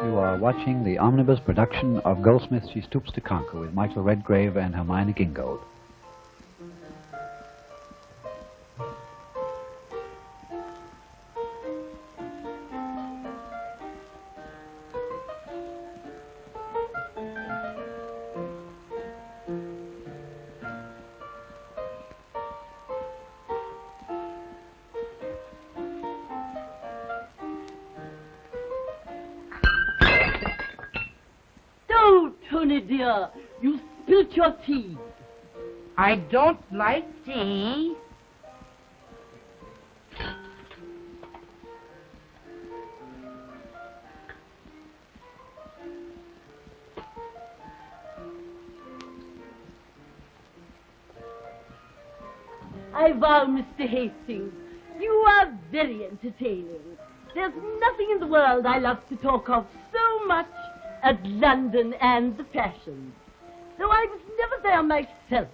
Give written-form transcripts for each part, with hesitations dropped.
You are watching the Omnibus production of Goldsmith's She Stoops to Conquer with Michael Redgrave and Hermione Gingold. Dear, you spilt your tea. I don't like tea. I vow, Mr. Hastings, you are very entertaining. There's nothing in the world I love to talk of so much as London and the fashions, though I was never there myself.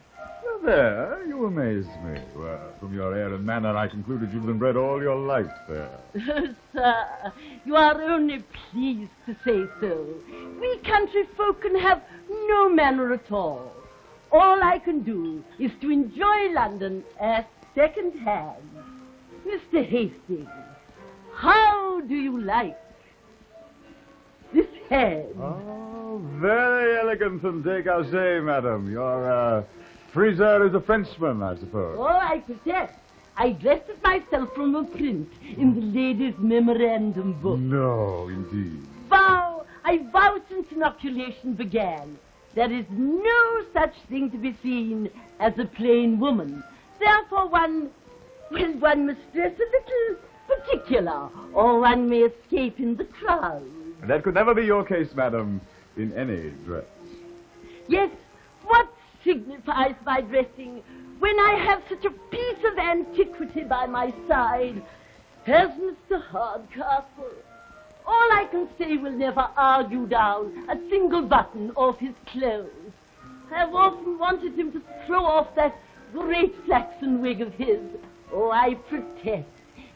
Well, there, you amaze me. Well, from your air and manner, I concluded you'd been bred all your life there. Sir, you are only pleased to say so. We country folk can have no manner at all. All I can do is to enjoy London at second hand. Mr. Hastings, how do you like this head? Oh, very elegant and dégassé, madam. Your friseur is a Frenchman, I suppose. Oh, I protest. I dressed it myself from a print in the lady's memorandum book. No, indeed. I vow since inoculation began, there is no such thing to be seen as a plain woman. Therefore one must dress a little particular, or one may escape in the crowd. That could never be your case, madam, in any dress. Yes, what signifies my dressing when I have such a piece of antiquity by my side as Mr. Hardcastle? All I can say will never argue down a single button off his clothes. I've often wanted him to throw off that great flaxen wig of his. Oh, I protest.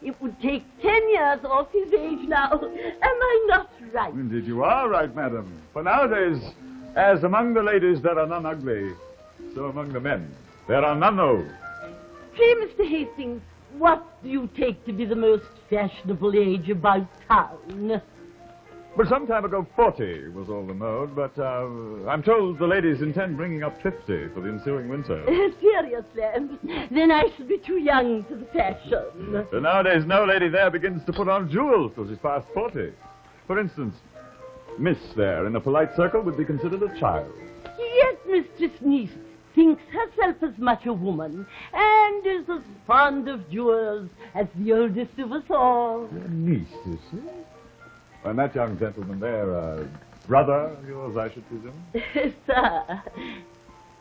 It would take 10 years off his age now. Am I not right? Indeed, you are right, madam. For nowadays, as among the ladies there are none ugly, so among the men there are none old. Pray, Mr. Hastings, what do you take to be the most fashionable age about town? Well, some time ago, 40 was all the mode, but I'm told the ladies intend bringing up 50 for the ensuing winter. Seriously? Then I shall be too young for the fashion. So nowadays, no lady there begins to put on jewels till she's past 40. For instance, Miss there in a polite circle would be considered a child. Yet Mistress Niece thinks herself as much a woman and is as fond of jewels as the oldest of us all. Your niece, is she? And that young gentleman there, brother of yours, I should presume? Sir,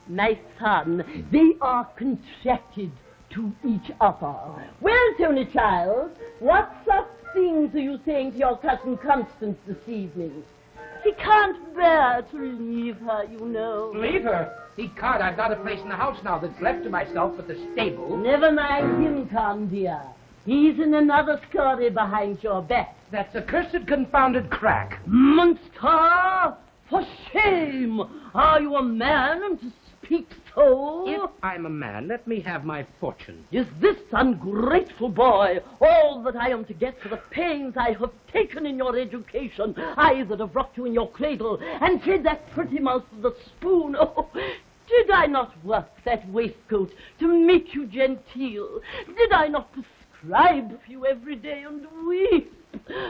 my son, they are contracted to each other. Well, Tony child, what such things are you saying to your cousin Constance this evening? He can't bear to leave her, you know. Leave her? He can't. I've got a place in the house now that's left to myself at the stable. Never mind him, Con, dear. He's in another story behind your back. That's a cursed confounded crack. Monster! For shame! Are you a man and to speak so? If I'm a man, let me have my fortune. Is this ungrateful boy all that I am to get for the pains I have taken in your education? I that have rocked you in your cradle and fed that pretty mouth with a spoon. Oh, did I not work that waistcoat to make you genteel? Did I not prescribe for you every day and weep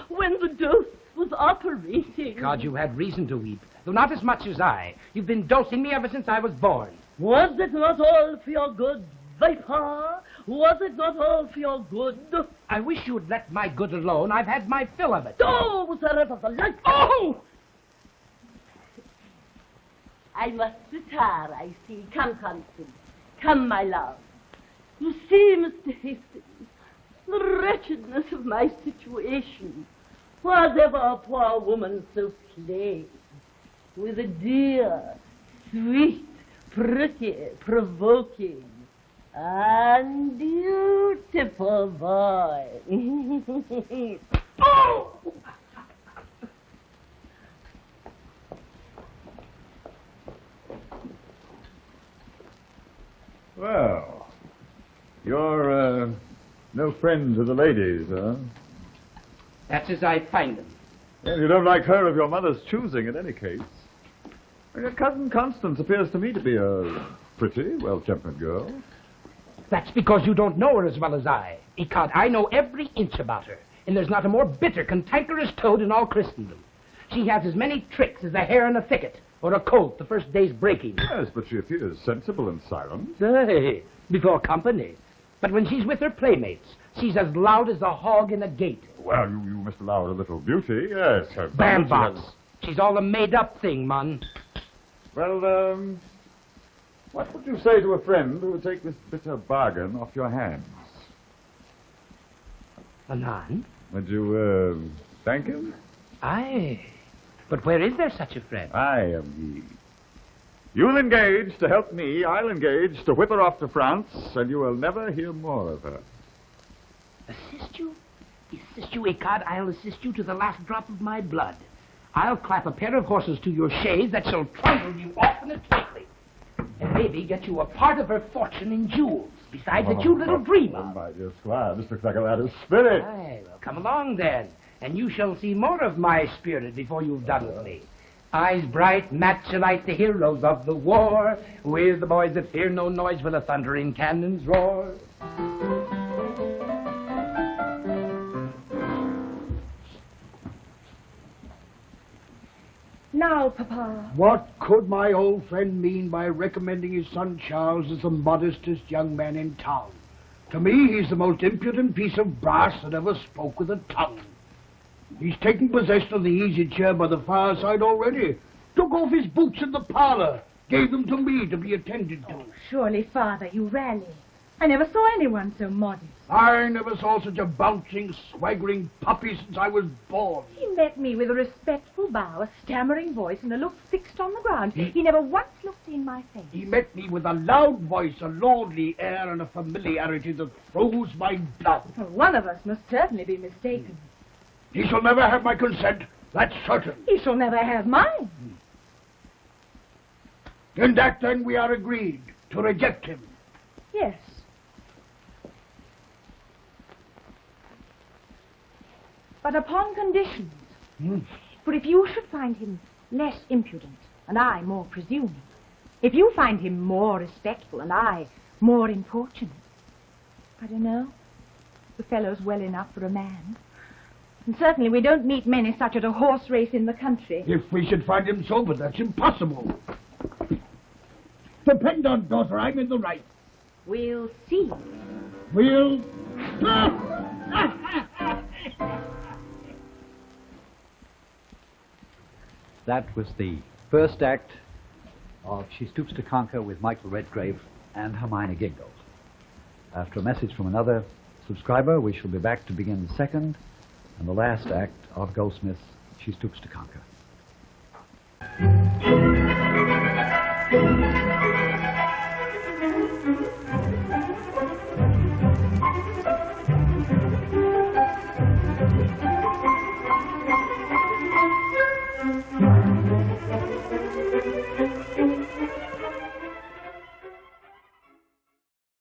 when the dose was operating? God, you had reason to weep, though not as much as I. You've been dosing me ever since I was born. Was it not all for your good, Viper? Was it not all for your good? I wish you'd let my good alone. I've had my fill of it. Oh, was there ever the like? Oh! I must retire, I see. Come, Constance. Come, my love. You see, Mr. Hastings, the wretchedness of my situation. Was ever a poor woman so plagued with a dear, sweet, pretty, provoking, and beautiful boy? Oh! Well, you're, no friend to the ladies, huh? That's as I find them. Well, you don't like her of your mother's choosing, in any case. Your cousin Constance appears to me to be a pretty, well-tempered girl. That's because you don't know her as well as I. Ecod, I know every inch about her, and there's not a more bitter, cantankerous toad in all Christendom. She has as many tricks as a hare in a thicket, or a colt the first day's breaking. Yes, but she appears sensible and silent. Say, before company. But when she's with her playmates, she's as loud as a hog in a gate. Well, you must allow her a little beauty, yes. Her Bambox. She's all a made-up thing, man. Well, what would you say to a friend who would take this bitter bargain off your hands? Anan? Would you, thank him? Aye. But where is there such a friend? I am he. You'll engage to help me, I'll engage to whip her off to France, and you will never hear more of her. Assist you? Assist you, Ecod? I'll assist you to the last drop of my blood. I'll clap a pair of horses to your chaise that shall trundle you off in a twinkling, and maybe get you a part of her fortune in jewels, besides that you little dream of. My dear squire, this looks like a lad of spirit. Aye, well, come along then, and you shall see more of my spirit before you've done with me. Eyes bright, match light, the heroes of the war. We're the boys that fear no noise with the thundering cannons roar. Now, Papa. What could my old friend mean by recommending his son Charles as the modestest young man in town? To me, he's the most impudent piece of brass that ever spoke with a tongue. He's taken possession of the easy chair by the fireside already. Took off his boots in the parlor. Gave them to me to be attended to. Surely, Father, you rally. I never saw anyone so modest. I never saw such a bouncing, swaggering puppy since I was born. He met me with a respectful bow, a stammering voice, and a look fixed on the ground. He never once looked in my face. He met me with a loud voice, a lordly air, and a familiarity that froze my blood. Well, one of us must certainly be mistaken. He shall never have my consent, that's certain. He shall never have mine. In that, then, we are agreed to reject him. Yes. But upon conditions. For if you should find him less impudent, and I more presuming, if you find him more respectful, and I more importunate, I don't know, the fellow's well enough for a man. And certainly we don't meet many such at a horse race in the country. If we should find him sober, that's impossible. Depend on, daughter, I'm in the right. We'll see. We'll... That was the first act of She Stoops to Conquer with Michael Redgrave and Hermione Gingold. After a message from another subscriber, we shall be back to begin the second and the last act of Goldsmith's She Stoops to Conquer.